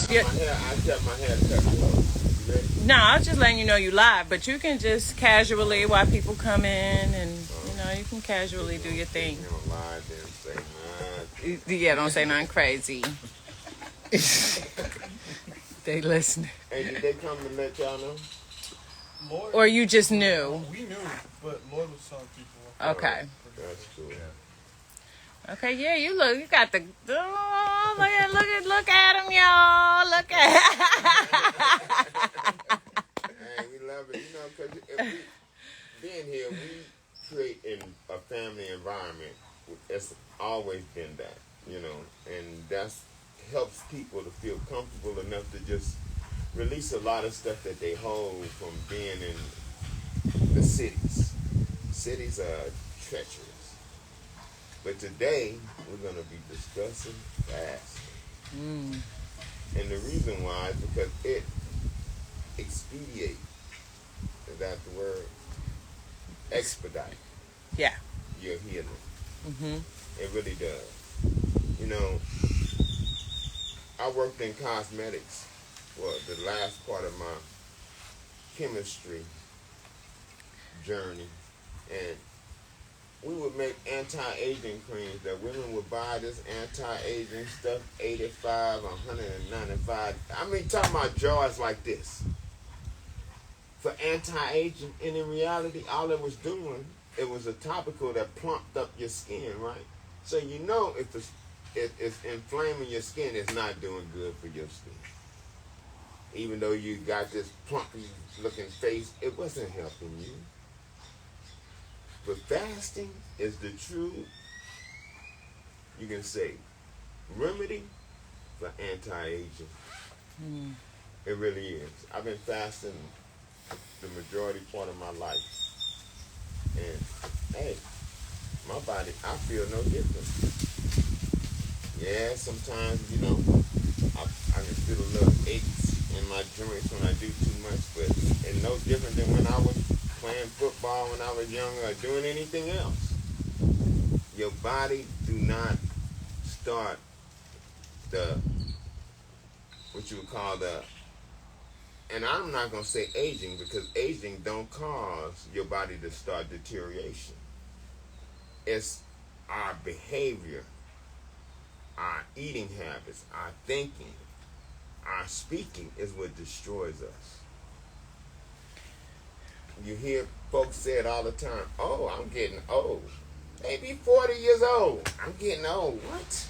just I kept my hair cut close. You ready? No, I was just letting you know you live, but you can just casually while people come in, and you can casually do your thing. Yeah, don't say nothing crazy. They listening. Hey, did they come to let y'all know? Lord, or you just knew? We knew, but Lord was telling people. Okay. That's cool. Okay, yeah, you got the, oh, look at him, y'all. Look at Hey, we love it, because being here, we create a family environment. It's always been that, and that's helps people to feel comfortable enough to just release a lot of stuff that they hold from being in the cities. Cities are treacherous. But today, we're going to be discussing fasting. And the reason why is because it expedite. Is that the word? Expedite. Yeah. Your healing. Mm-hmm. It really does. I worked in cosmetics for the last part of my chemistry journey, and we would make anti-aging creams that women would buy this anti-aging stuff, 85, 195. I mean, talking about jars like this for anti-aging, and in reality, all it was doing, it was a topical that plumped up your skin, right? So if it's inflaming your skin, it's not doing good for your skin. Even though you got this plumpy-looking face, it wasn't helping you. But fasting is the true, you can say, remedy for anti-aging. It really is. I've been fasting the majority part of my life. And, hey, my body, I feel no different. Yeah, sometimes, I can feel a little aches in my joints when I do too much, but it's no different than when I was playing football when I was younger or doing anything else. Your body do not start what you would call and I'm not going to say aging, because aging don't cause your body to start deterioration. It's our behavior, our eating habits, our thinking, our speaking is what destroys us. You hear folks say it all the time, oh, I'm getting old. Maybe 40 years old. I'm getting old. What?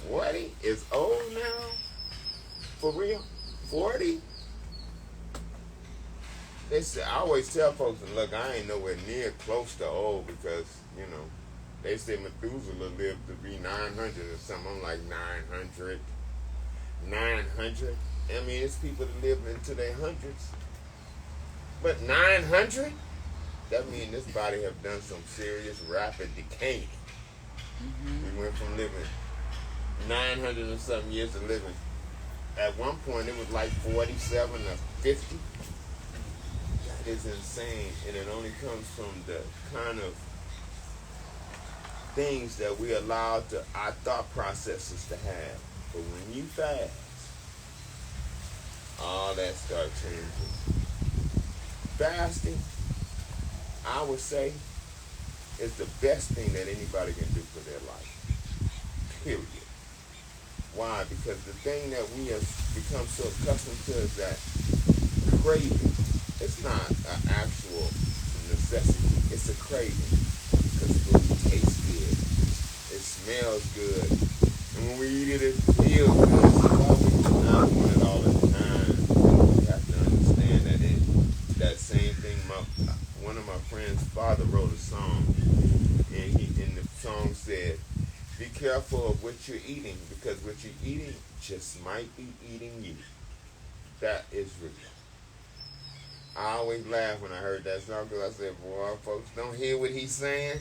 40 is old now? For real? 40? They say, I always tell folks, look, I ain't nowhere near close to old because, they say Methuselah lived to be 900 or something. I'm like, 900? 900? I mean, it's people that live into their hundreds. But 900? That means this body have done some serious rapid decay. We went from living 900 or something years to living. At one point, it was like 47 or 50. That is insane, and it only comes from the kind of things that we allow our thought processes to have. But when you fast, all that starts changing. Fasting, I would say, is the best thing that anybody can do for their life. Period. Why? Because the thing that we have become so accustomed to is that craving. It's not an actual necessity. It's a craving. Because food tastes good. It smells good. And when we eat it, it feels good. So why we do not want it all the time? We have to understand that that same thing, one of my friends' father wrote a song. And the song said, be careful of what you're eating, because what you're eating just might be eating you. That is real. I always laugh when I heard that song, because I said, boy, folks don't hear what he's saying.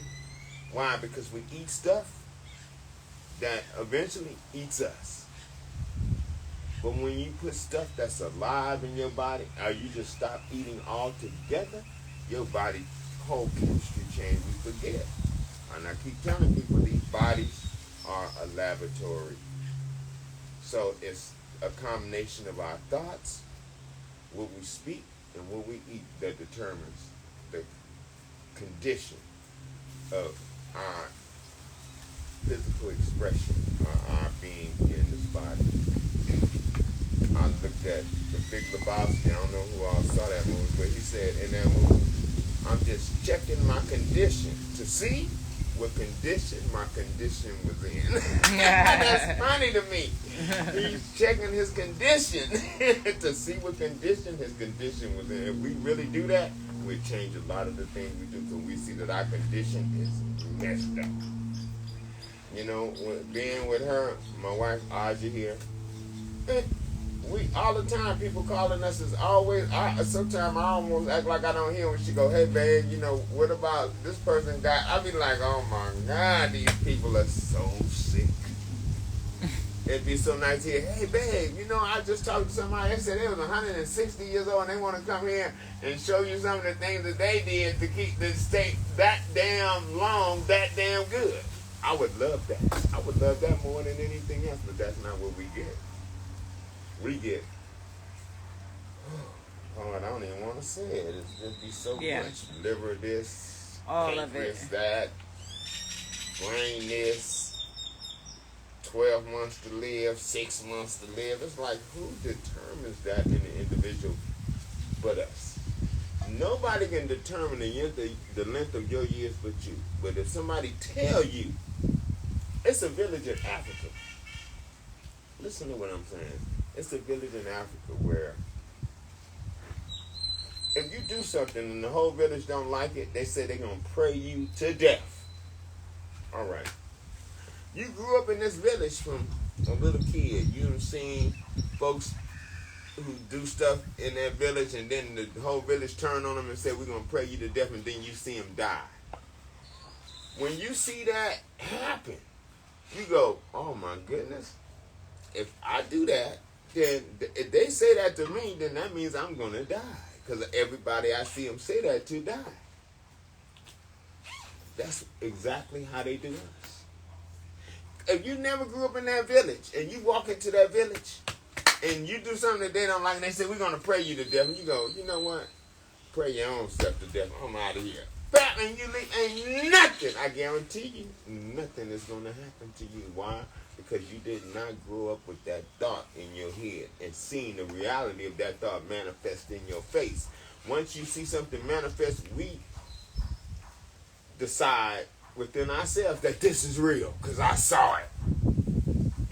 Why? Because we eat stuff that eventually eats us. But when you put stuff that's alive in your body, or you just stop eating altogether, your body whole chemistry change. We forget. And I keep telling people these bodies are a laboratory. So it's a combination of our thoughts, what we speak, and what we eat that determines the condition of our physical expression, our being in this body. I looked at The Big Lebowski. I don't know who all saw that movie, but he said in that movie, I'm just checking my condition to see what condition my condition was in. That's funny to me. He's checking his condition to see what condition his condition was in. If we really do that, we change a lot of the things we do because we see that our condition is messed up. You know, being with her, my wife Aja here, we all the time people calling us is always. Sometimes I almost act like I don't hear when she go, "Hey babe, you know what about this person got?" I be like, "Oh my God, these people are so sick." It'd be so nice to hear, "Hey babe, you know I just talked to somebody. They said they was 160 years old and they want to come here and show you some of the things that they did to keep the state that damn long, that damn good." I would love that. I would love that more than anything else, but that's not what we get. We get, oh, I don't even want to say it. It's just be so much. Liver this, all of pancreas it. that, brain this, 12 months to live, 6 months to live. It's like, who determines that in the individual but us? Nobody can determine the length of your years but you. But if somebody tell you, it's a village in Africa. Listen to what I'm saying. It's a village in Africa where if you do something and the whole village don't like it, they say they're going to pray you to death. All right. You grew up in this village from a little kid. You done seen folks who do stuff in that village and then the whole village turn on them and say, we're going to pray you to death, and then you see them die. When you see that happen, you go, oh my goodness. If I do that, then if they say that to me, then that means I'm going to die. Because everybody I see them say that to die. That's exactly how they do us. If you never grew up in that village and you walk into that village and you do something that they don't like and they say, we're going to pray you to death, and you go, you know what? Pray your own self to death. I'm out of here. Bam, and you leave. Ain't nothing, I guarantee you, nothing is going to happen to you. Why? Because you did not grow up with that thought in your head and seeing the reality of that thought manifest in your face. Once you see something manifest, we decide within ourselves that this is real because I saw it.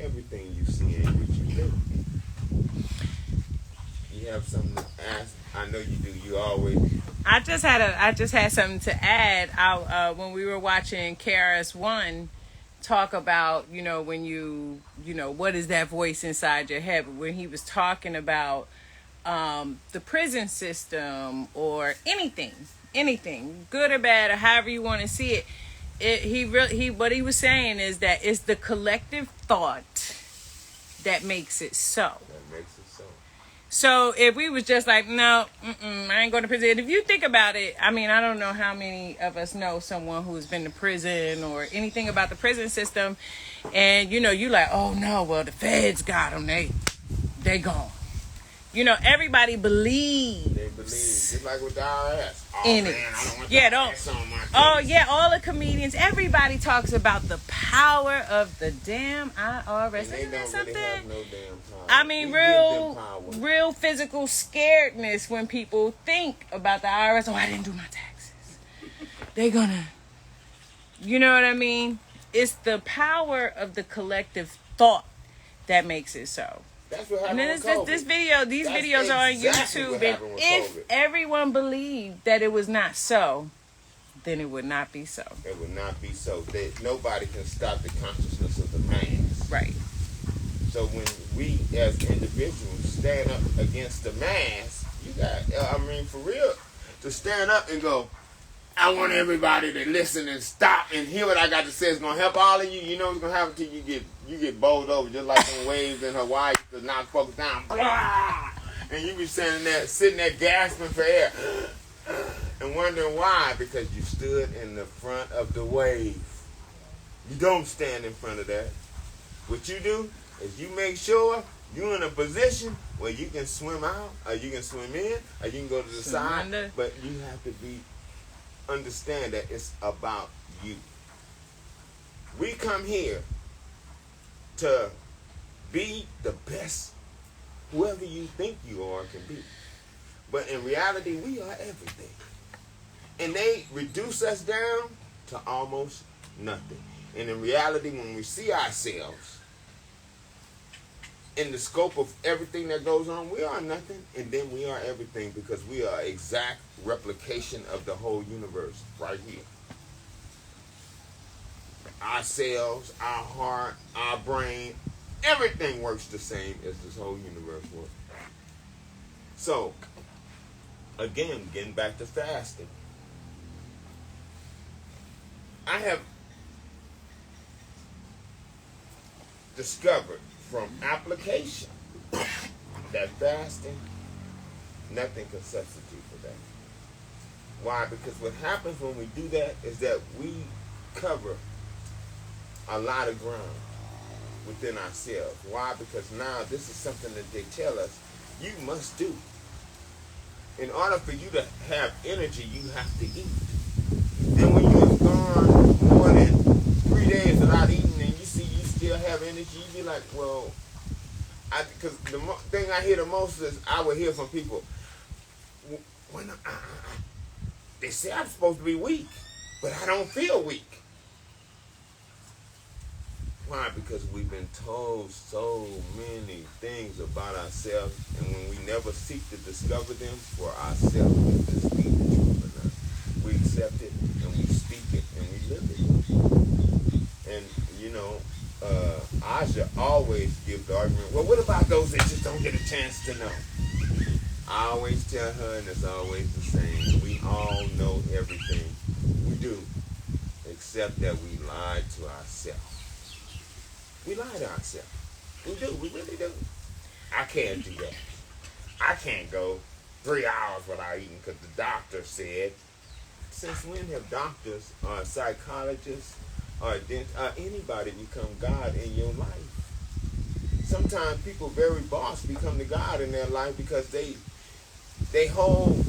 Everything you see ain't what you think. You have something to ask? I know you do. You always. I just had something to add. When we were watching KRS-One talk about, when what is that voice inside your head? But when he was talking about the prison system or anything, good or bad or however you want to see it, what he was saying is that it's the collective thought that makes it so. That makes it so. So if we was just like, no, I ain't going to prison. If you think about it, I mean, I don't know how many of us know someone who's been to prison or anything about the prison system. And, you like, oh, no, well, the feds got them. They gone. Everybody believes. They believe. Just like with the IRS. Oh, in man, it. I don't want Yeah, IRS on my case. Oh, yeah, all the comedians, everybody talks about the power of the damn IRS. And they Isn't that don't something? really have no damn power. I mean, We real physical scaredness when people think about the IRS. Oh, I didn't do my taxes. They're gonna, you know what I mean? It's the power of the collective thought that makes it so. That's what And happened then with these COVID. videos are on exactly YouTube. what And happened with if COVID. everyone believed that it was not so, then it would not be so. It would not be so. Nobody can stop the consciousness of the mass. Right. So when we as individuals stand up against the mass, you got, for real, to stand up and go, I want everybody to listen and stop and hear what I got to say. It's going to help all of you. You know what's going to happen to you. You get bowled over just like them waves in Hawaii to knock folks down. Blah! And you be sitting there gasping for air and wondering why. Because you stood in the front of the wave. You don't stand in front of that. What you do is you make sure You're in a position where you can swim out, or you can swim in, or you can go to the side, Surrender. but you have to understand that it's about you. We come here to be the best whoever you think you are can be. But in reality, we are everything. And they reduce us down to almost nothing. And in reality, when we see ourselves in the scope of everything that goes on, we are nothing, and then we are everything, because we are exact replication of the whole universe right here. Our cells, our heart, our brain, everything works the same as this whole universe works. So, again, getting back to fasting. I have discovered from application that fasting, nothing can substitute for that. Why? Because what happens when we do that is that we cover a lot of ground within ourselves. Why? Because now this is something that they tell us you must do. In order for you to have energy, you have to eat. And when you've gone more than 3 days without eating and you see you still have energy, you be like, well, because the thing I hear the most is I would hear from people, when they say I'm supposed to be weak, but I don't feel weak. Why? Because we've been told so many things about ourselves, and when we never seek to discover them for ourselves, we just be the truth or not. We accept it, and we speak it, and we live it. And, you know, USHA always gives the argument, well, what about those that just don't get a chance to know? I always tell her, and it's always the same, we all know everything. We do, except that we lie to ourselves. We lie to ourselves. We do. We really do. I can't do that. I can't go 3 hours without eating because the doctor said. Since when have doctors or psychologists or anybody become God in your life? Sometimes people, very boss, become the God in their life because they whole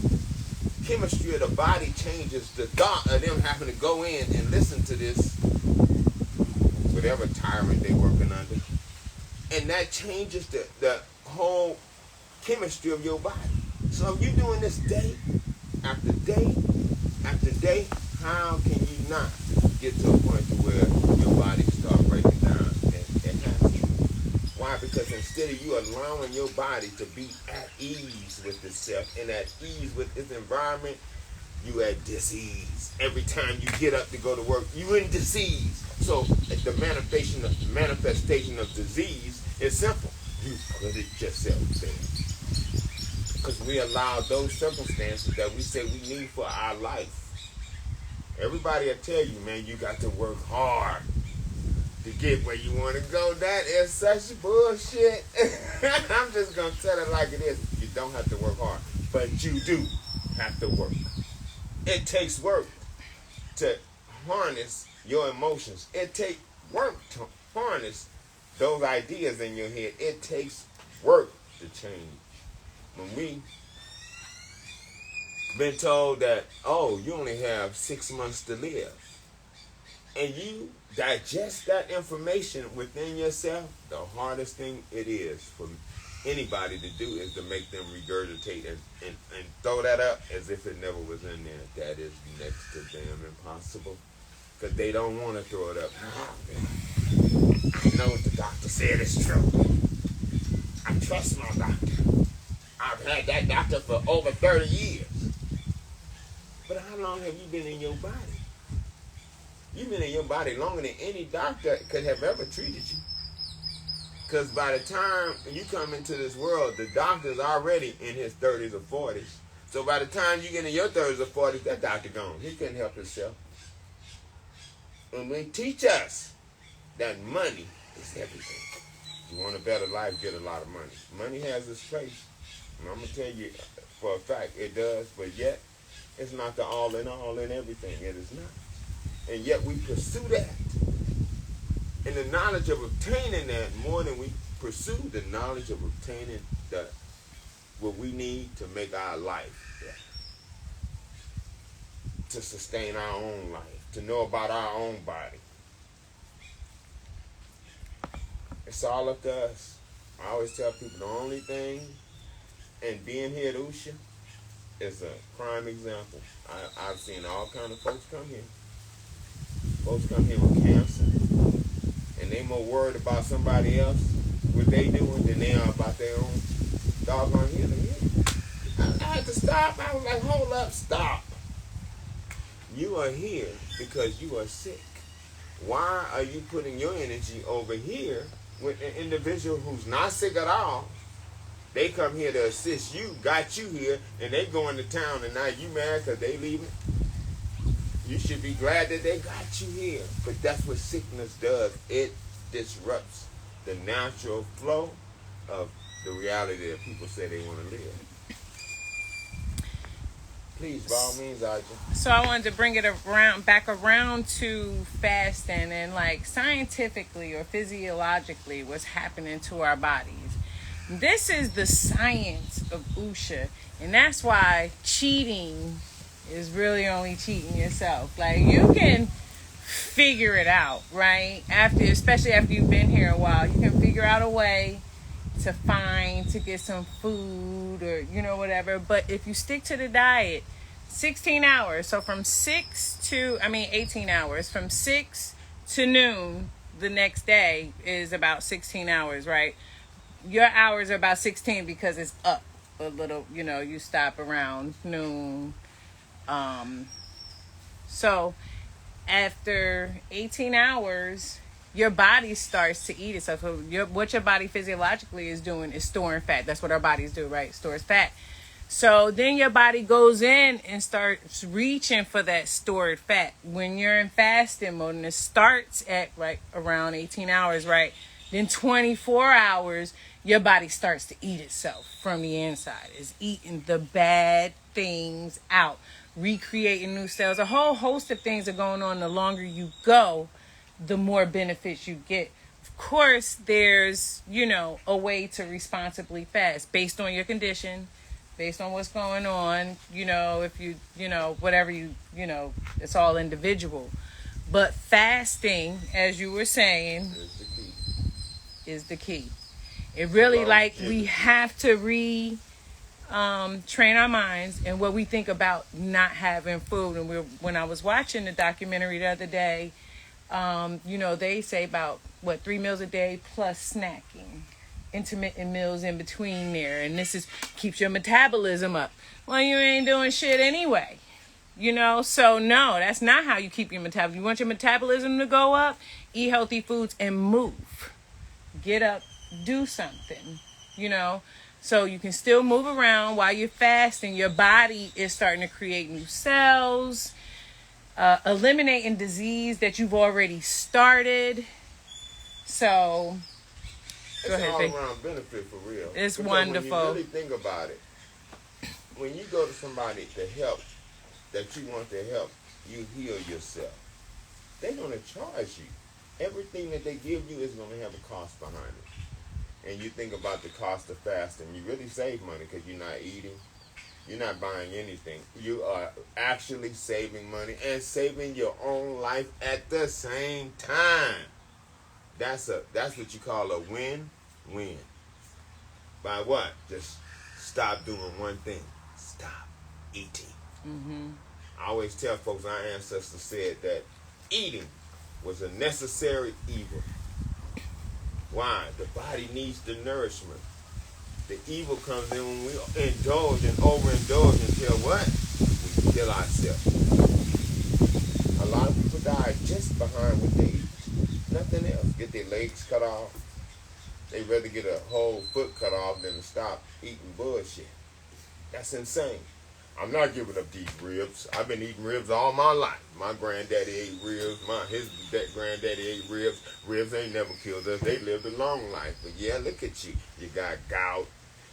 chemistry of the body changes. The thought of them having to go in and listen to this whatever tyrant they're working under, and that changes the whole chemistry of your body. So if you're doing this day after day after day, how can you not get to a point to where your body starts breaking down and has to? Why? Because instead of you allowing your body to be at ease with itself and at ease with its environment, you at disease. Every time you get up to go to work, you in disease. So the manifestation of disease is simple. You put it yourself there. Because we allow those circumstances that we say we need for our life. Everybody will tell you, man, you got to work hard to get where you want to go. That is such bullshit. I'm just going to tell it like it is. You don't have to work hard, but you do have to work. It takes work to harness your emotions. It takes work to harness those ideas in your head. It takes work to change. When we been told that, oh, you only have 6 months to live, and you digest that information within yourself, the hardest thing it is for anybody to do is to make them regurgitate and throw that up as if it never was in there. That is next to damn impossible. Because they don't want to throw it up. I know what the doctor said is true. I trust my doctor. I've had that doctor for over 30 years. But how long have you been in your body? You've been in your body longer than any doctor could have ever treated you. Because by the time you come into this world, the doctor's already in his 30s or 40s. So by the time you get in your 30s or 40s, that doctor gone. He couldn't help himself. And they teach us that money is everything. You want a better life, get a lot of money. Money has its place. And I'm going to tell you for a fact, it does. But yet, it's not the all in all in everything. It is not. And yet we pursue that. And the knowledge of obtaining that more than we pursue the knowledge of obtaining what we need to make our life better, to sustain our own life, to know about our own body. It's all up to us. I always tell people the only thing, and being here at USHA is a prime example. I've seen all kind of folks come here. Folks come here with cancer, and they more worried about somebody else, what they doing, than they are about their own doggone healing. I had to stop. I was like, hold up, stop. You are here because you are sick. Why are you putting your energy over here with an individual who's not sick at all? They come here to assist you, got you here, and they going to town, and now you mad because they leaving? You should be glad that they got you here. But that's what sickness does. It disrupts the natural flow of the reality that people say they want to live. Please, by all means, Aja. So I wanted to bring it back around to fasting and like scientifically or physiologically what's happening to our bodies. This is the science of USHA, and that's why cheating is really only cheating yourself. Like, you can figure it out, right? Especially after you've been here a while, you can figure out a way to get some food or, whatever. But if you stick to the diet, 16 hours, so from 18 hours, from 6 to noon the next day is about 16 hours, right? Your hours are about 16 because it's up a little, you stop around noon. So after 18 hours, your body starts to eat itself. So what your body physiologically is doing is storing fat. That's what our bodies do, right? Stores fat. So then your body goes in and starts reaching for that stored fat. When you're in fasting mode, and it starts at around 18 hours, right? Then 24 hours, your body starts to eat itself from the inside. It's eating the bad things out, recreating new cells. A whole host of things are going on. The longer you go, the more benefits you get. Of course, there's, a way to responsibly fast based on your condition, based on what's going on, if you, whatever it's all individual. But fasting, as you were saying, is the key. It really, we have to train our minds and what we think about not having food. And when I was watching the documentary the other day, they say about 3 meals a day plus snacking, intermittent meals in between there, and this keeps your metabolism up. Well, you ain't doing shit anyway, so no, that's not how you keep your metabolism. You want your metabolism to go up, eat healthy foods and move, get up, do something, so you can still move around while you're fasting. Your body is starting to create new cells, eliminating disease that you've already started. So it's an all-around benefit for real. It's because wonderful. When you really think about it, when you go to somebody to help, that you want to help you heal yourself, they're going to charge you. Everything that they give you is going to have a cost behind it. And you think about the cost of fasting, you really save money because you're not eating. You're not buying anything. You are actually saving money and saving your own life at the same time. That's what you call a win-win. By what? Just stop doing one thing. Stop eating. Mm-hmm. I always tell folks our ancestors said that eating was a necessary evil. Why? The body needs the nourishment. The evil comes in when we indulge and overindulge until what? We kill ourselves. A lot of people die just behind what they eat. Nothing else. Get their legs cut off. They'd rather get a whole foot cut off than to stop eating bullshit. That's insane. I'm not giving up these ribs. I've been eating ribs all my life. My granddaddy ate ribs. His granddaddy ate ribs. Ribs ain't never killed us. They lived a long life. But yeah, look at you. You got gout.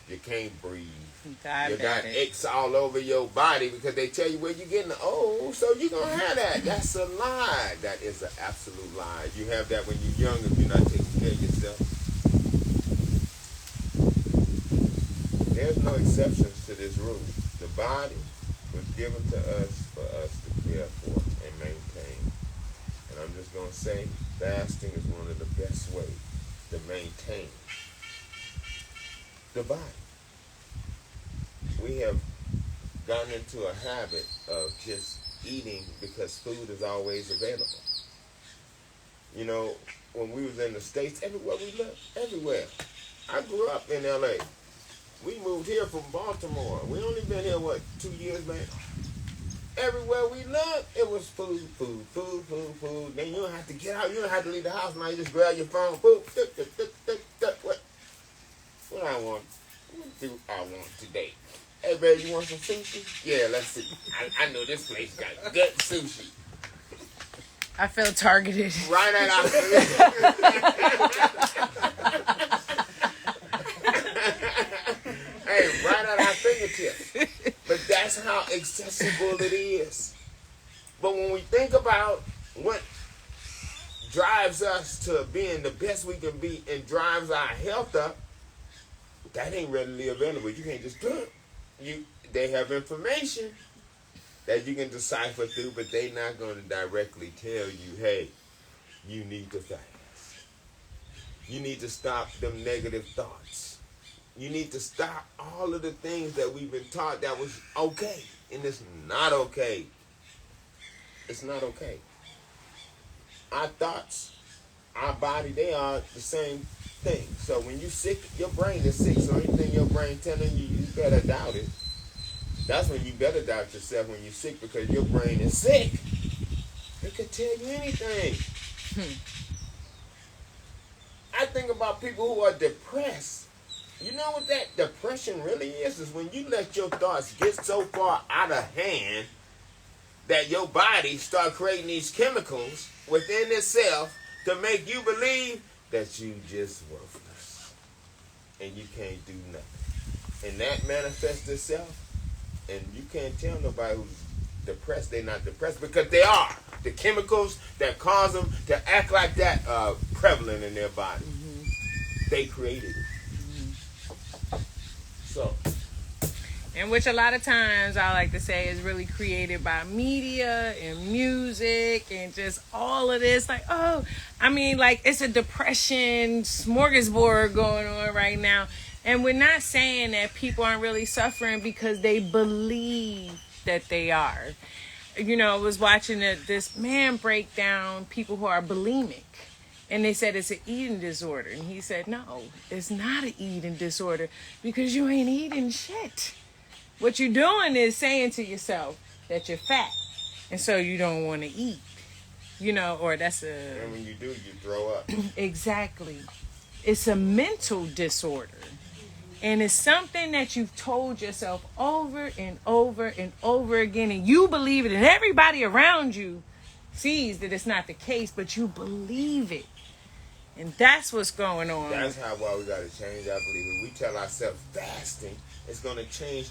You can't breathe. You got aches all over your body because they tell you, well, you're getting old, so you're going to have that. That's a lie. That is an absolute lie. You have that when you're young if you're not taking care of yourself. there's no exceptions to this rule. The body was given to us for us to care for and maintain. And I'm just going to say, fasting is one of the best ways to maintain the body. We have gotten into a habit of just eating because food is always available. You know, when we was in the States, everywhere we lived, everywhere. I grew up in L.A. We moved here from Baltimore. We only been here, 2 years, man? Everywhere we lived, it was food. Then you don't have to get out. You don't have to leave the house now. You just grab your phone. Food. What I want? What do I want today? Hey, baby, you want some sushi? Yeah, let's see. I know this place got good sushi. I feel targeted. Right at our Hey, right at our fingertips. But that's how accessible it is. But when we think about what drives us to being the best we can be and drives our health up, that ain't readily available. You can't just do it. They have information that you can decipher through, but they're not going to directly tell you, hey, you need to fast. You need to stop them negative thoughts. You need to stop all of the things that we've been taught that was okay, and it's not okay. It's not okay. Our thoughts, our body, they are the same thing. So when you're sick, your brain is sick, so anything your brain telling you, you better doubt it. That's when you better doubt yourself when you're sick, because your brain is sick. It could tell you anything. I think about people who are depressed. You know what that depression really is? Is when you let your thoughts get so far out of hand that your body start creating these chemicals within itself to make you believe that you just worthless and you can't do nothing. And that manifests itself. And you can't tell nobody who's depressed they're not depressed, because they are. The chemicals that cause them to act like that are prevalent in their body. Mm-hmm. They created it. Mm-hmm. So. And which a lot of times I like to say is really created by media and music and just all of this. Like, it's a depression smorgasbord going on right now. And we're not saying that people aren't really suffering because they believe that they are. You know, I was watching this man break down people who are bulimic. And they said it's an eating disorder. And he said, no, it's not an eating disorder because you ain't eating shit. What you're doing is saying to yourself that you're fat. And so you don't want to eat. You know, or that's a... And when you do, you throw up. Exactly. It's a mental disorder. And it's something that you've told yourself over and over and over again. And you believe it. And everybody around you sees that it's not the case. But you believe it. And that's what's going on. That's why we got to change our belief. When we tell ourselves fasting, it's going to change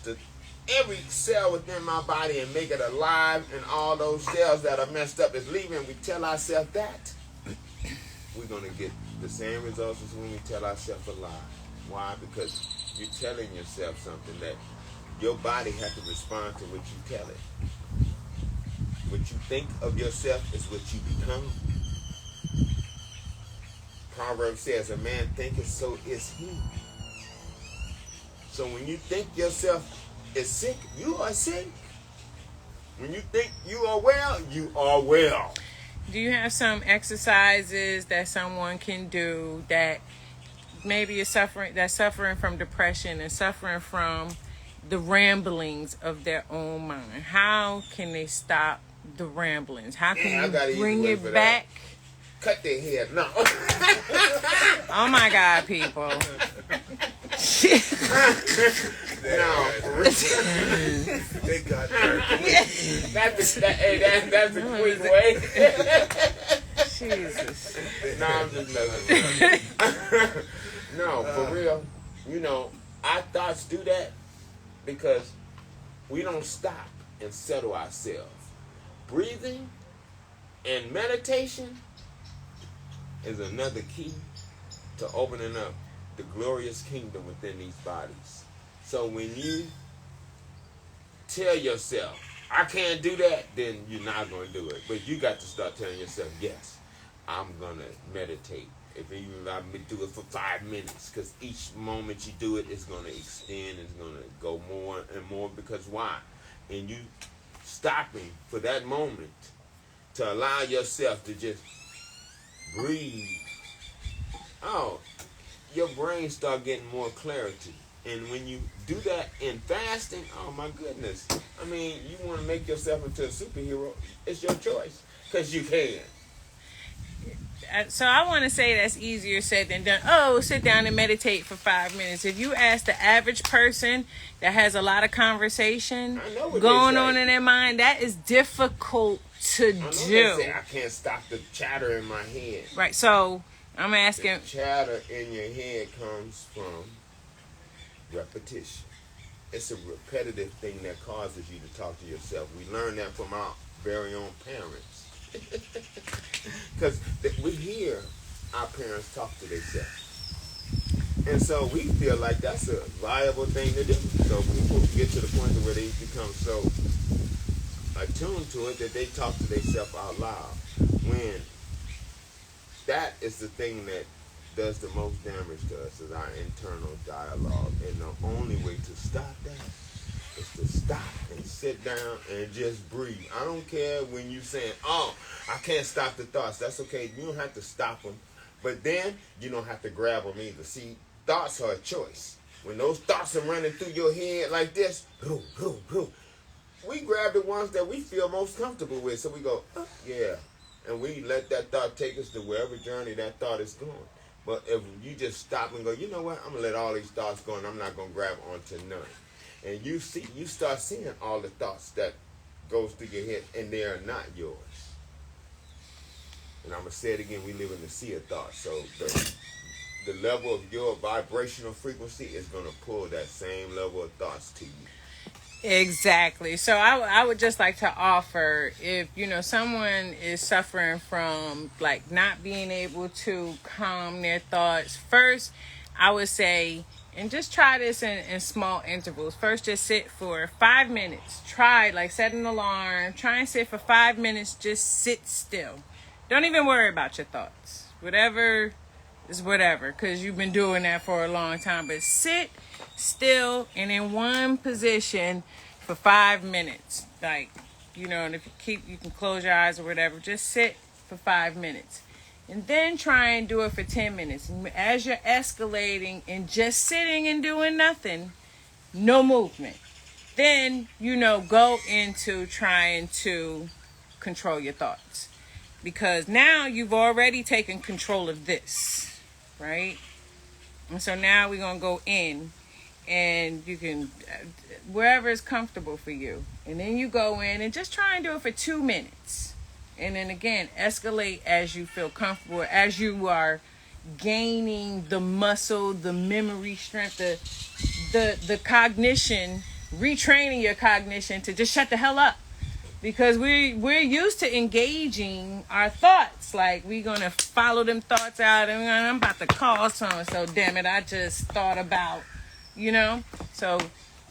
every cell within my body and make it alive. And all those cells that are messed up is leaving. We tell ourselves that. We're going to get the same results as when we tell ourselves a lie. Why? Because you're telling yourself something that your body has to respond to what you tell it. What you think of yourself is what you become. Proverbs says, a man thinketh, so is he. So when you think yourself is sick, you are sick. When you think you are well, you are well. Do you have some exercises that someone can do that maybe is suffering from depression and suffering from the ramblings of their own mind? How can they stop the ramblings? How can you bring it back? Cut their hair. No. Oh my God, people. No. They got that's a quick way. Jesus. No, I'm just messing. No, for real. You know, our thoughts do that because we don't stop and settle ourselves. Breathing and meditation is another key to opening up the glorious kingdom within these bodies. So when you tell yourself, I can't do that, then you're not going to do it. But you got to start telling yourself, yes, I'm going to meditate. If you allow me to do it for 5 minutes, because each moment you do it, it's going to extend, it's going to go more and more. Because why? And you stopping for that moment to allow yourself to just breathe. Oh, your brain start getting more clarity. And when you do that in fasting, oh my goodness. I mean, you want to make yourself into a superhero, it's your choice. Because you can. So I want to say that's easier said than done. Oh, sit down and meditate for 5 minutes. If you ask the average person that has a lot of conversation going on in their mind, that is difficult to do. They say, I can't stop the chatter in my head. Right. So I'm asking. The chatter in your head comes from repetition. It's a repetitive thing that causes you to talk to yourself. We learned that from our very own parents. Because we hear our parents talk to themselves. And so we feel like that's a viable thing to do. So people get to the point where they become so attuned to it that they talk to themselves out loud. When that is the thing that does the most damage to us, is our internal dialogue. And the only way to stop that is to stop and sit down and just breathe. I don't care when you saying, oh, I can't stop the thoughts. That's okay. You don't have to stop them. But then you don't have to grab them either. See, thoughts are a choice. When those thoughts are running through your head like this, we grab the ones that we feel most comfortable with. So we go, oh, yeah. And we let that thought take us to wherever journey that thought is going. But if you just stop and go, you know what? I'm going to let all these thoughts go and I'm not going to grab onto none. And you start seeing all the thoughts that goes through your head, and they are not yours. And I'm going to say it again, we live in the sea of thoughts. So the level of your vibrational frequency is going to pull that same level of thoughts to you. Exactly. So I would just like to offer, if someone is suffering from like not being able to calm their thoughts, first I would say, and just try this in small intervals. First, just sit for 5 minutes. Try, like, set an alarm. Try and sit for 5 minutes. Just sit still. Don't even worry about your thoughts. Whatever is whatever, because you've been doing that for a long time. But sit still and in one position for 5 minutes. Like, and if you can close your eyes or whatever. Just sit for 5 minutes. And then try and do it for 10 minutes. And as you're escalating and just sitting and doing nothing, no movement, then, go into trying to control your thoughts. Because now you've already taken control of this, right? And so now we're going to go in, and you can, wherever is comfortable for you. And then you go in and just try and do it for 2 minutes. And then again, escalate as you feel comfortable, as you are gaining the muscle, the memory strength, the cognition, retraining your cognition to just shut the hell up. Because we're used to engaging our thoughts. Like, we're going to follow them thoughts out. And I'm about to call someone, so damn it, I just thought about, So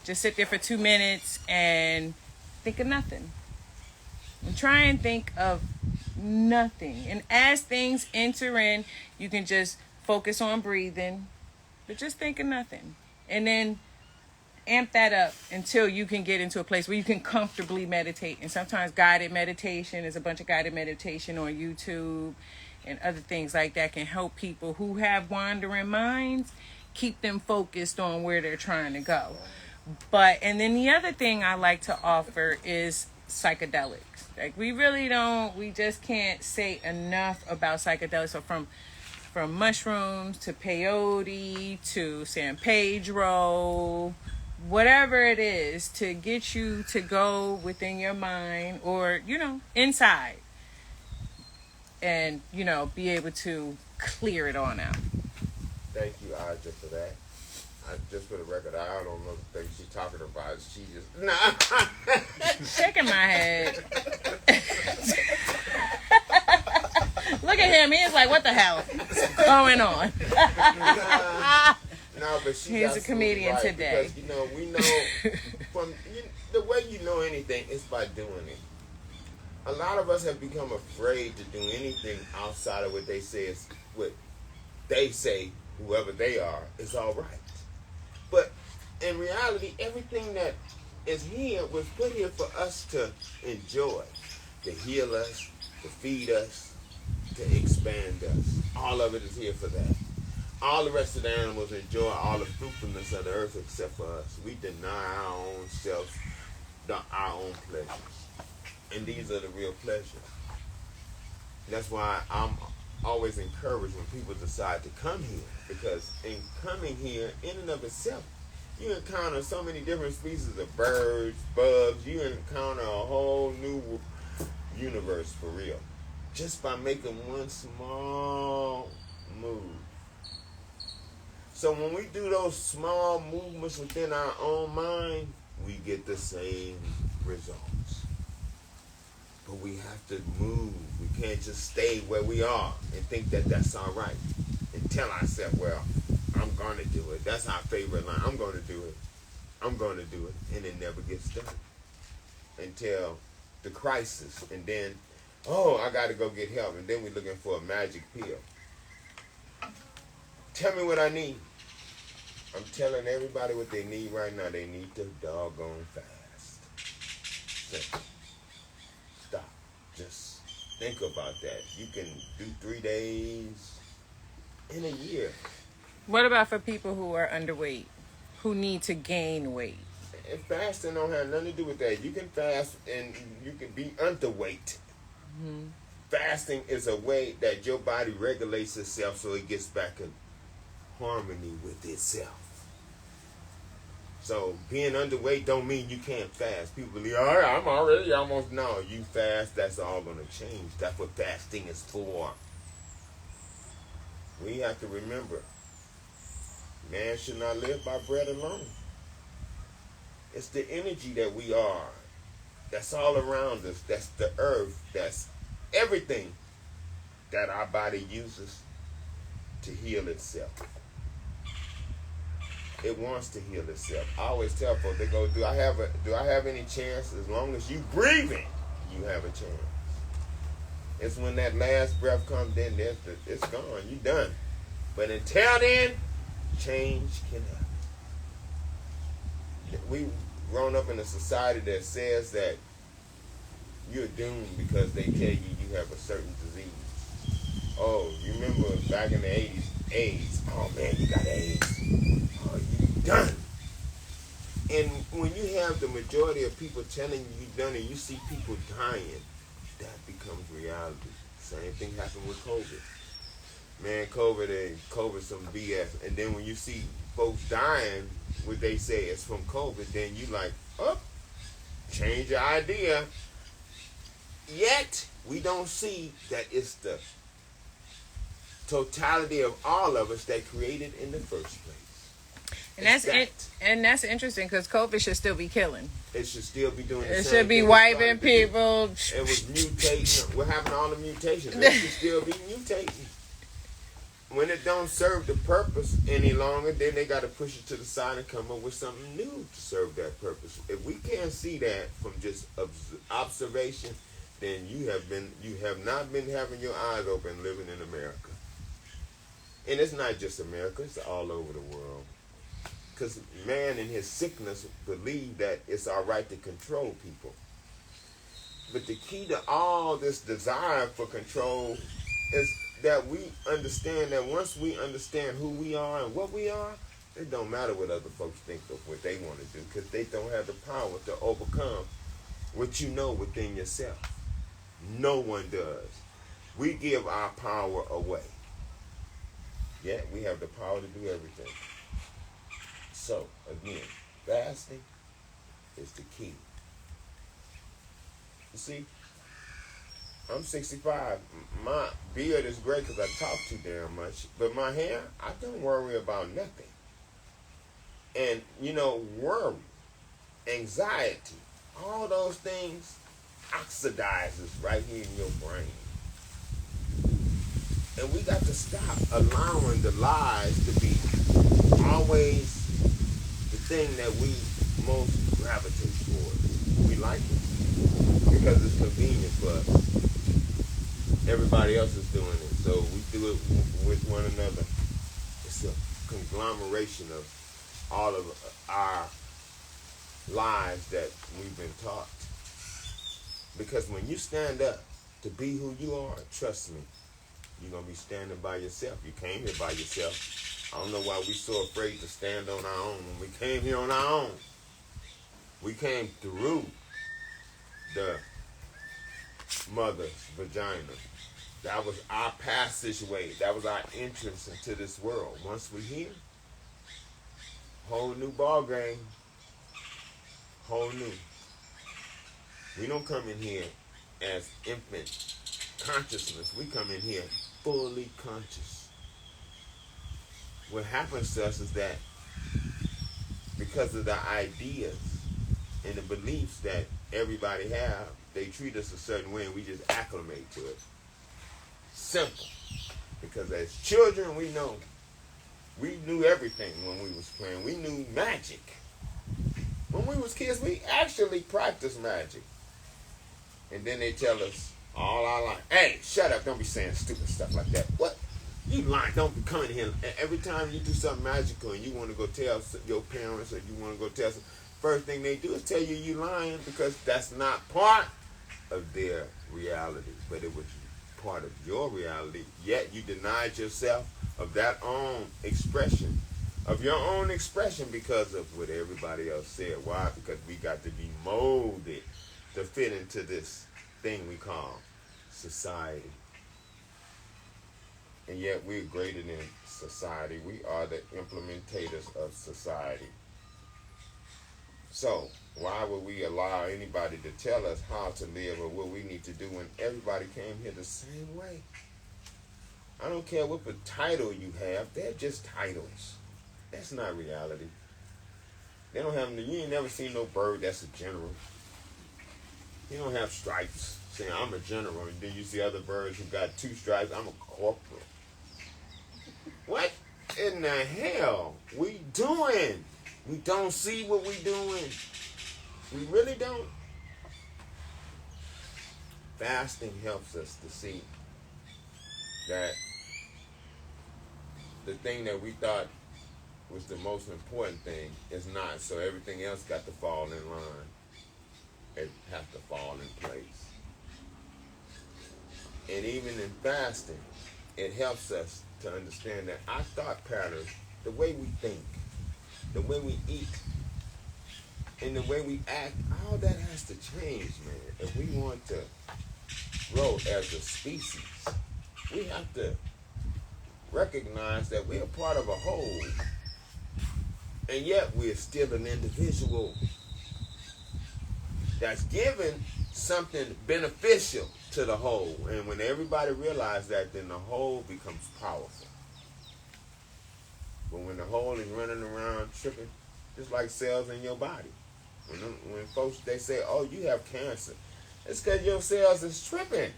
just sit there for 2 minutes and think of nothing. And try and think of nothing. And as things enter in, you can just focus on breathing, but just think of nothing. And then amp that up until you can get into a place where you can comfortably meditate. And sometimes guided meditation, there's a bunch of guided meditation on YouTube and other things like that can help people who have wandering minds, keep them focused on where they're trying to go. And then the other thing I like to offer is psychedelics. Like, we just can't say enough about psychedelics. So from mushrooms to peyote to San Pedro, whatever it is to get you to go within your mind or, inside and, be able to clear it on out. Thank you, Aja, for that. Just for the record, I don't know the thing she's talking about. She just... Nah. Shaking my head. Look at him. He's like, what the hell is going on? No, but she's He's a comedian right, today. because we know from the way you know anything is by doing it. A lot of us have become afraid to do anything outside of what they say is what they say, whoever they are, is all right. But in reality, everything that is here was put here for us to enjoy, to heal us, to feed us, to expand us. All of it is here for that. All the rest of the animals enjoy all the fruitfulness of the earth except for us. We deny our own selves, our own pleasures. And these are the real pleasures. That's why I'm always encouraged when people decide to come here, because in coming here, in and of itself, you encounter so many different species of birds, bugs. You encounter a whole new universe for real, just by making one small move. So when we do those small movements within our own mind, we get the same results. But we have to move. We can't just stay where we are and think that that's all right. And tell ourselves, well, I'm going to do it. That's our favorite line. I'm going to do it. I'm going to do it. And it never gets done until the crisis. And then, oh, I got to go get help. And then we're looking for a magic pill. Tell me what I need. I'm telling everybody what they need right now. They need to doggone fast. Simple. Stop. Just think about that. You can do 3 days in a year. What about for people who are underweight, who need to gain weight? And fasting don't have nothing to do with that. You can fast and you can be underweight. Mm-hmm. Fasting is a way that your body regulates itself so it gets back in harmony with itself. So being underweight don't mean you can't fast. People believe, all right, I'm already almost. No, you fast, that's all going to change. That's what fasting is for. We have to remember, man should not live by bread alone. It's the energy that we are. That's all around us. That's the earth. That's everything that our body uses to heal itself. It wants to heal itself. I always tell folks, they go, do I have any chance? As long as you breathing, you have a chance. It's when that last breath comes in, it's gone. You done. But until then, change can happen. We've grown up in a society that says that you're doomed because they tell you have a certain disease. Oh, you remember back in the 80s, AIDS. Oh man, you got AIDS. Oh, you done. And when you have the majority of people telling you done and you see people dying, that becomes reality. Same thing happened with COVID. Man, COVID some BS. And then when you see folks dying, what they say is from COVID, then you like, oh, change your idea. Yet, we don't see that it's the totality of all of us that created in the first place. And that's it. And that's interesting because COVID should still be killing. It should still be doing the it same should be thing wiping people. It was mutating. We're having all the mutations. It should still be mutating. When it don't serve the purpose any longer, then they got to push it to the side and come up with something new to serve that purpose. If we can't see that from just observation, then you have not been having your eyes open living in America. And it's not just America, it's all over the world. Because man in his sickness believed that it's all right to control people. But the key to all this desire for control is that we understand that once we understand who we are and what we are, it don't matter what other folks think of what they want to do, because they don't have the power to overcome what you know within yourself. No one does. We give our power away. Yet we have the power to do everything. So, again, fasting is the key. You see, I'm 65. My beard is great because I talk too damn much. But my hair, I don't worry about nothing. And, worry, anxiety, all those things oxidizes right here in your brain. And we got to stop allowing the lies to be always the thing that we most gravitate towards. We like it because it's convenient for us. Everybody else is doing it, so we do it with one another. It's a conglomeration of all of our lies that we've been taught. Because when you stand up to be who you are, trust me, you're going to be standing by yourself. You came here by yourself. I don't know why we're so afraid to stand on our own. When we came here on our own, we came through the mother's vagina. That was our passageway. That was our entrance into this world. Once we're here, whole new ball game. Whole new. We don't come in here as infant consciousness. We come in here fully conscious. What happens to us is that because of the ideas and the beliefs that everybody have, they treat us a certain way and we just acclimate to it. Simple. Because as children, we knew everything when we was playing. We knew magic. When we was kids, we actually practiced magic. And then they tell us all our life, hey, shut up, don't be saying stupid stuff like that. What? You lying, don't be coming here. And every time you do something magical and you want to go tell your parents or you want to go tell some, first thing they do is tell you lying because that's not part of their reality. But it was part of your reality, yet you denied yourself of that own expression, of your own expression because of what everybody else said. Why? Because we got to be molded to fit into this thing we call society. And yet we're greater than society. We are the implementators of society. So why would we allow anybody to tell us how to live or what we need to do when everybody came here the same way? I don't care what the title you have. They're just titles. That's not reality. They don't have, you ain't never seen no bird that's a general. You don't have stripes saying I'm a general, and then you see other birds who got 2 stripes. I'm a corporal. What in the hell we doing? We don't see what we doing. We really don't. Fasting helps us to see that the thing that we thought was the most important thing is not. So everything else got to fall in line. It has to fall in place. And even in fasting, it helps us to understand that our thought patterns, the way we think, the way we eat, and the way we act, all that has to change, man. If we want to grow as a species, we have to recognize that we're part of a whole, and yet we're still an individual that's given something beneficial to the whole. And when everybody realizes that, then the whole becomes powerful. But when the whole is running around tripping, just like cells in your body. When folks, they say, oh, you have cancer, it's because your cells is tripping.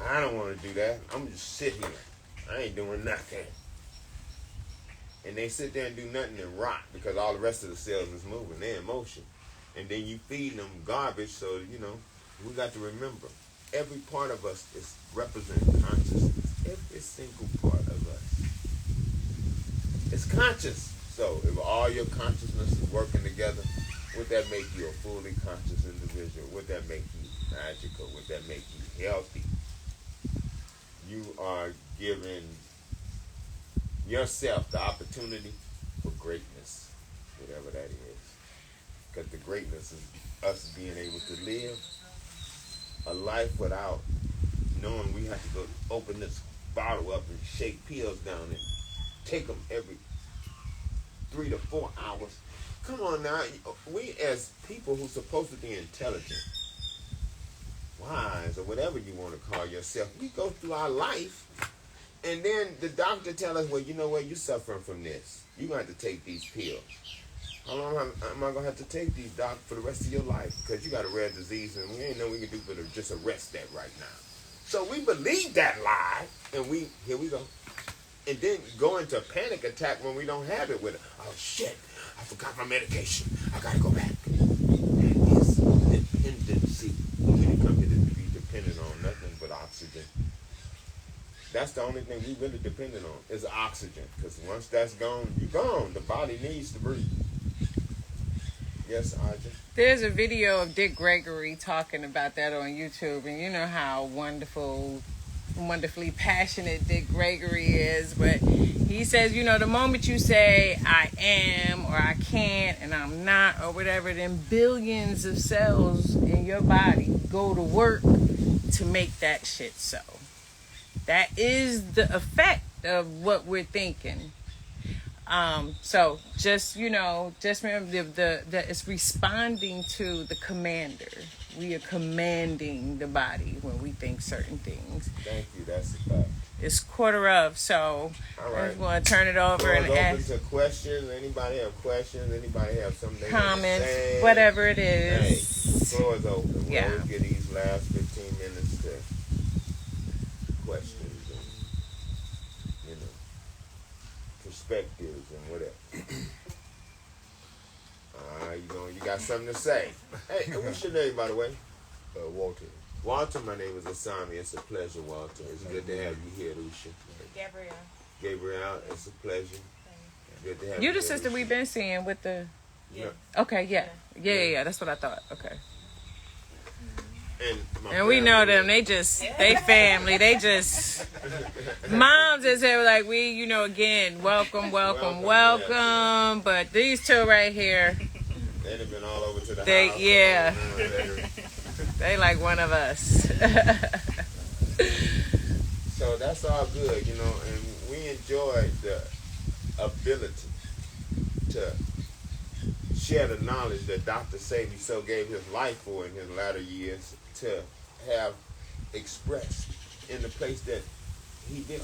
I don't want to do that. I'm just sit here. I ain't doing nothing. And they sit there and do nothing and rot because all the rest of the cells is moving. They're in motion. And then you feed them garbage, so, we got to remember, every part of us is representing consciousness. Every single part of us is conscious. So if all your consciousness is working together, would that make you a fully conscious individual? Would that make you magical? Would that make you healthy? You are giving yourself the opportunity for greatness, whatever that is. Because the greatness is us being able to live a life without knowing we have to go open this bottle up and shake pills down and take them every 3 to 4 hours. Come on now. We as people who's supposed to be intelligent, wise, or whatever you want to call yourself, we go through our life and then the doctor tell us, well, you know what, you're suffering from this. You're going to have to take these pills. How long am I going to have to take these, doc, for the rest of your life? Because you got a rare disease and we ain't know we can do but to just arrest that right now. So we believe that lie and here we go. and then go into a panic attack when we don't have it with it. Oh shit, I forgot my medication. I gotta go back. That is dependency. We didn't come here to be dependent on nothing but oxygen. That's the only thing we really dependent on is oxygen. Because once that's gone, you're gone. The body needs to breathe. Yes, Aja? There's a video of Dick Gregory talking about that on YouTube, and you know how wonderfully passionate Dick Gregory is, but he says, you know, the moment you say I am or I can't and I'm not or whatever, then billions of cells in your body go to work to make that shit so. That is the effect of what we're thinking. So just, you know, just remember the it's responding to the commander. We are commanding the body when we think certain things. Thank you. That's a fact. It's 1:15, so all right. I just want to turn it over and ask. Open to questions. Anybody have questions? Anybody have something? Comments, whatever it is. Hey, the floor is open. We Yeah. always get these last 15 minutes to questions and, you know, perspectives and whatever. You got something to say? Hey, what's your name, by the way? Walter. Walter, my name is Asami. It's a pleasure, Walter. It's good to have you here, Usha. Gabrielle, it's a pleasure. Good to have you. You the sister we've been seeing with the. Yeah. Okay, yeah. That's what I thought. Okay. And we know them. They family. They just moms is here like we, you know, again, welcome. Yes. But these two right here, they've been all over to the house. Yeah. They like one of us. So that's all good, you know, and we enjoy the ability to share the knowledge that Dr. Sebi so gave his life for in his latter years to have expressed in the place that he did.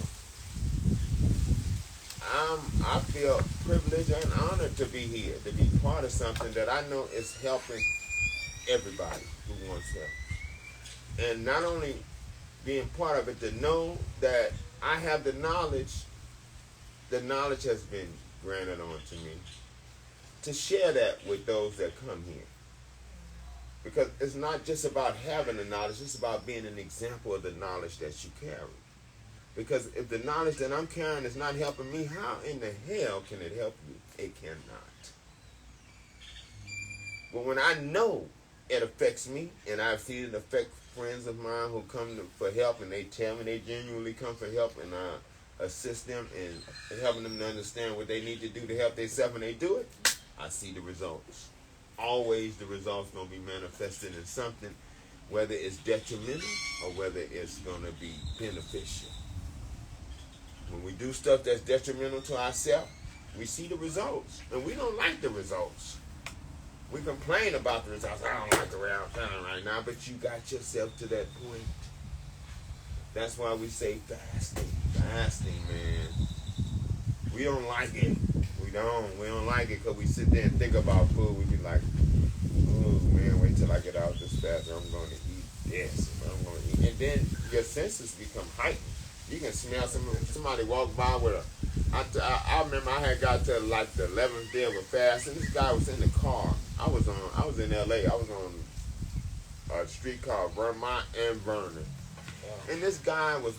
I feel privileged and honored to be here, to be part of something that I know is helping everybody who wants help. And not only being part of it, to know that I have the knowledge has been granted on to me, to share that with those that come here. Because it's not just about having the knowledge, it's about being an example of the knowledge that you carry. Because if the knowledge that I'm carrying is not helping me, how in the hell can it help you? It cannot. But when I know it affects me, and I've seen it affect friends of mine who come for help, and they tell me they genuinely come for help, and I assist them in helping them to understand what they need to do to help themselves, and they do it, I see the results. Always the results going to be manifested in something, whether it's detrimental or whether it's going to be beneficial. When we do stuff that's detrimental to ourselves, we see the results, and we don't like the results. We complain about the results. I don't like the way I'm feeling right now, but you got yourself to that point. That's why we say fasting, man. We don't like it. We don't like it because we sit there and think about food. We be like, oh man, wait till I get out this fast. I'm going to eat this. I'm going to eat. And then your senses become heightened. You can smell somebody walk by with a. I remember I had got to like the 11th day of a fast, and this guy was in the car. I was in LA. I was on a street called Vermont and Vernon. And this guy was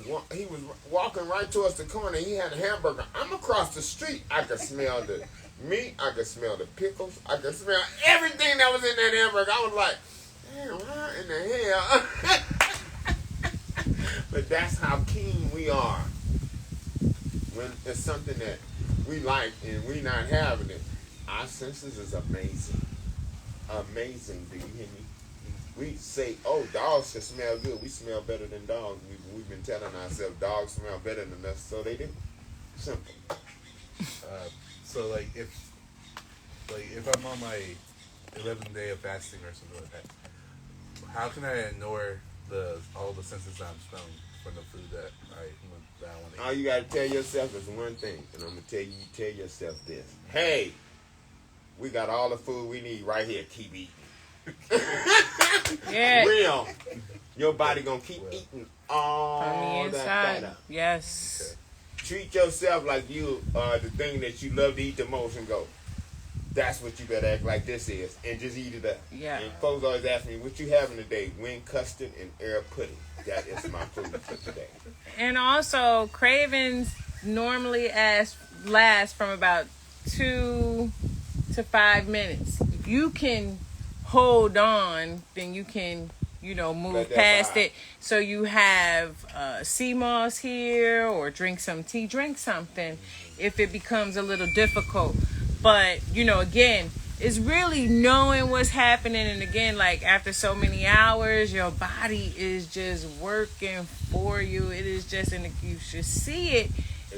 walking right towards the corner. He had a hamburger. I'm across the street. I could smell the meat. I could smell the pickles. I could smell everything that was in that hamburger. I was like, damn, what in the hell? But that's how keen we are when it's something that we like and we not having it. Our senses is amazing. Amazing, do you hear me? We say, oh, dogs can smell good. We smell better than dogs. We've been telling ourselves dogs smell better than us, so they do. Simple. So if I'm on my 11th day of fasting or something like that, how can I ignore all the senses I'm smelling from the food that I want to eat? All you got to tell yourself is one thing, and I'm going to tell yourself this. Hey, we got all the food we need right here. Keep eating. Yeah. Real. Your body going to keep eating all from the that inside. better. Yes. treat yourself like you are the thing that you love to eat the most and go, that's what you better act like this is, and just eat it up. Yeah. And folks always ask me, what you having today? Wind custard and air pudding. That is my food for today. And also, cravings normally last from about 2 to 5 minutes. If you can hold on, then you can, move past it. So you have sea moss here, or drink some tea, drink something if it becomes a little difficult. But, again, it's really knowing what's happening. And again, like after so many hours, your body is just working for you. It is just, and you should see it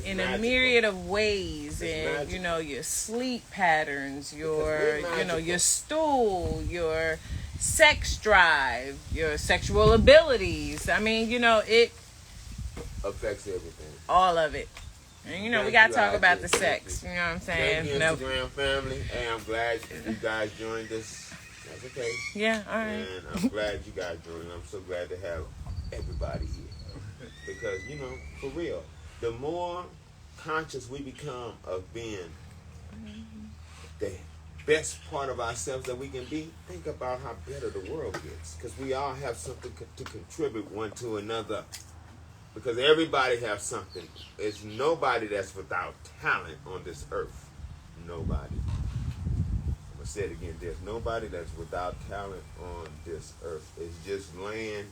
in a myriad of ways. And, your sleep patterns, your stool, your sex drive, your sexual abilities. I mean, it affects everything. All of it. And we gotta talk about the sex. You know what I'm saying? Thank you, Instagram family. Hey, I'm glad you guys joined us. That's okay. Yeah, all right. And I'm glad you guys joined. I'm so glad to have everybody here. Because, for real, the more conscious we become of being the best part of ourselves that we can be, think about how better the world gets. Because we all have something to contribute one to another. Because everybody has something. There's nobody that's without talent on this earth. Nobody. I'm going to say it again. There's nobody that's without talent on this earth. It's just laying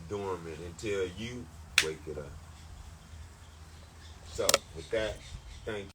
dormant until you wake it up. So, with that, thank you.